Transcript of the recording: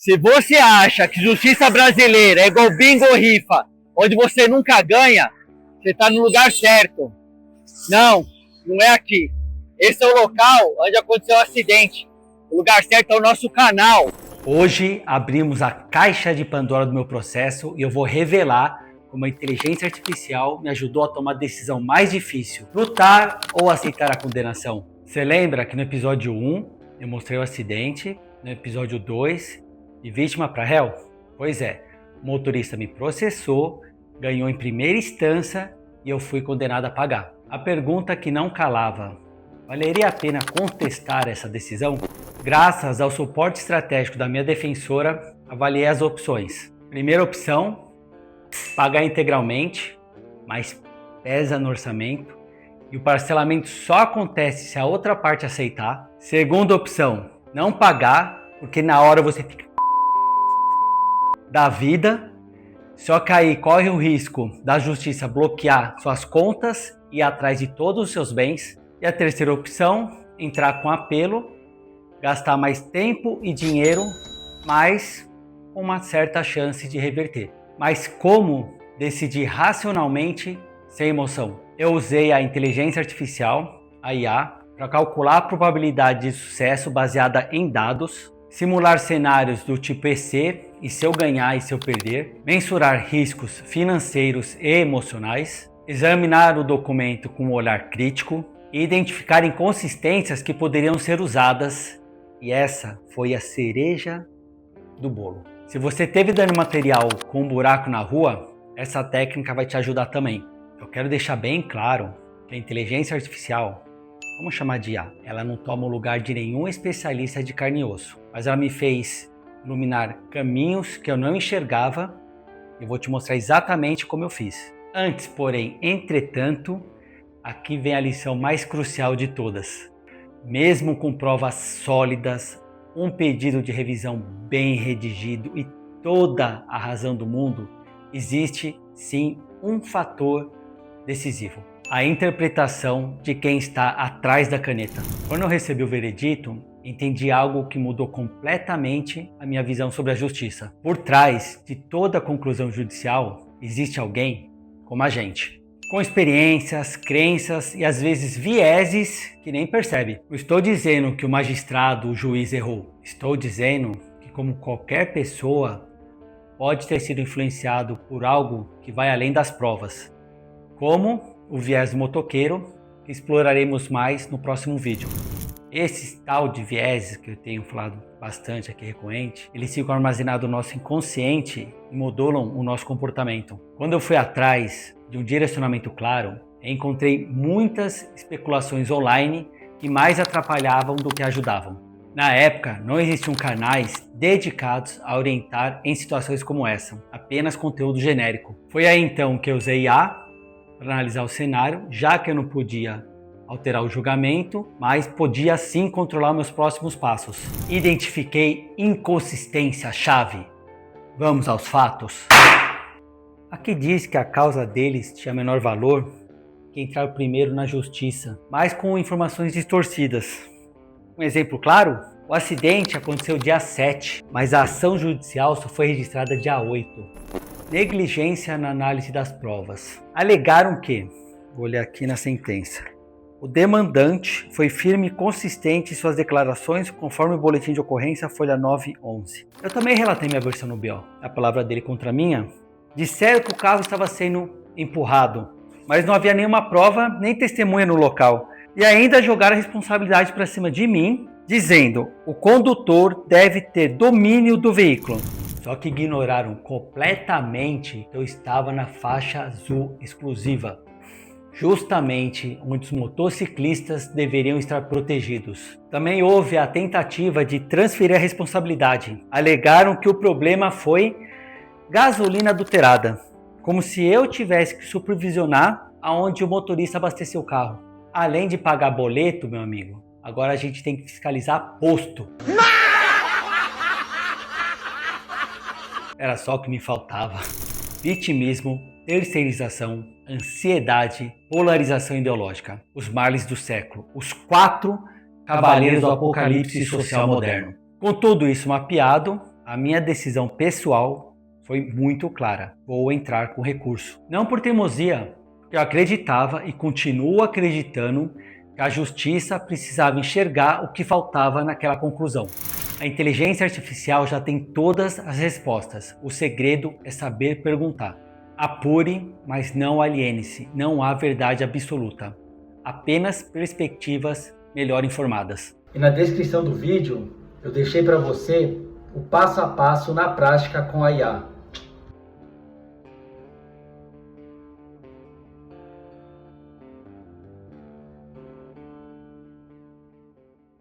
Se você acha que justiça brasileira é igual bingo ou rifa, onde você nunca ganha, você está no lugar certo. Não, não é aqui. Esse é o local onde aconteceu o acidente. O lugar certo é o nosso canal. Hoje abrimos a caixa de Pandora do meu processo e eu vou revelar como a inteligência artificial me ajudou a tomar a decisão mais difícil, lutar ou aceitar a condenação. Você lembra que no episódio 1 eu mostrei o acidente, no episódio 2 de vítima para réu? Pois é, o motorista me processou, ganhou em primeira instância e eu fui condenado a pagar. A pergunta que não calava: valeria a pena contestar essa decisão? Graças ao suporte estratégico da minha defensora, avaliei as opções. Primeira opção, pagar integralmente, mas pesa no orçamento e o parcelamento só acontece se a outra parte aceitar. Segunda opção, não pagar, porque na hora você fica da vida, só que aí corre o risco da justiça bloquear suas contas e ir atrás de todos os seus bens. E a terceira opção, entrar com apelo, gastar mais tempo e dinheiro, mas com uma certa chance de reverter. Mas como decidir racionalmente, sem emoção? Eu usei a inteligência artificial, a IA, para calcular a probabilidade de sucesso baseada em dados, simular cenários do tipo EC e se eu ganhar e se eu perder, mensurar riscos financeiros e emocionais, examinar o documento com um olhar crítico e identificar inconsistências que poderiam ser usadas. E essa foi a cereja do bolo. Se você teve dano material com um buraco na rua, essa técnica vai te ajudar também. Eu quero deixar bem claro que a inteligência artificial, vamos chamar de IA, ela não toma o lugar de nenhum especialista de carne e osso, mas ela me fez iluminar caminhos que eu não enxergava e vou te mostrar exatamente como eu fiz. Antes, porém, entretanto, aqui vem a lição mais crucial de todas. Mesmo com provas sólidas, um pedido de revisão bem redigido e toda a razão do mundo, existe sim um fator decisivo: a interpretação de quem está atrás da caneta. Quando eu recebi o veredito, entendi algo que mudou completamente a minha visão sobre a justiça. Por trás de toda a conclusão judicial, existe alguém como a gente, com experiências, crenças e às vezes vieses que nem percebe. Não estou dizendo que o magistrado, o juiz errou. Estou dizendo que, como qualquer pessoa, pode ter sido influenciado por algo que vai além das provas, como o viés do motoqueiro, que exploraremos mais no próximo vídeo. Esses tal de vieses que eu tenho falado bastante aqui recorrente, eles ficam armazenados no nosso inconsciente e modulam o nosso comportamento. Quando eu fui atrás de um direcionamento claro, encontrei muitas especulações online que mais atrapalhavam do que ajudavam. Na época, não existiam canais dedicados a orientar em situações como essa, apenas conteúdo genérico. Foi aí então que eu usei IA para analisar o cenário, já que eu não podia alterar o julgamento, mas podia sim controlar meus próximos passos. Identifiquei inconsistência-chave. Vamos aos fatos. Aqui diz que a causa deles tinha menor valor que entrar primeiro na justiça, mas com informações distorcidas. Um exemplo claro? O acidente aconteceu dia 7, mas a ação judicial só foi registrada dia 8. Negligência na análise das provas. Alegaram que, vou olhar aqui na sentença, o demandante foi firme e consistente em suas declarações conforme o boletim de ocorrência folha 911. Eu também relatei minha versão no BO, a palavra dele contra a minha. Disseram que o carro estava sendo empurrado, mas não havia nenhuma prova nem testemunha no local. E ainda jogaram a responsabilidade para cima de mim, dizendo: o condutor deve ter domínio do veículo. Só que ignoraram completamente que eu estava na faixa azul exclusiva, justamente onde os motociclistas deveriam estar protegidos. Também houve a tentativa de transferir a responsabilidade. Alegaram que o problema foi gasolina adulterada, como se eu tivesse que supervisionar aonde o motorista abasteceu o carro. Além de pagar boleto, meu amigo, agora a gente tem que fiscalizar posto. Era só o que me faltava. Vitimismo, terceirização, ansiedade, polarização ideológica. Os males do século. Os 4 cavaleiros do apocalipse social moderno. Com tudo isso mapeado, A minha decisão pessoal foi muito clara. Vou entrar com recurso. Não por teimosia, porque eu acreditava e continuo acreditando que a justiça precisava enxergar o que faltava naquela conclusão. A inteligência artificial já tem todas as respostas. O segredo é saber perguntar. Apure, mas não aliene-se. Não há verdade absoluta. Apenas perspectivas melhor informadas. E na descrição do vídeo eu deixei para você o passo a passo na prática com a IA.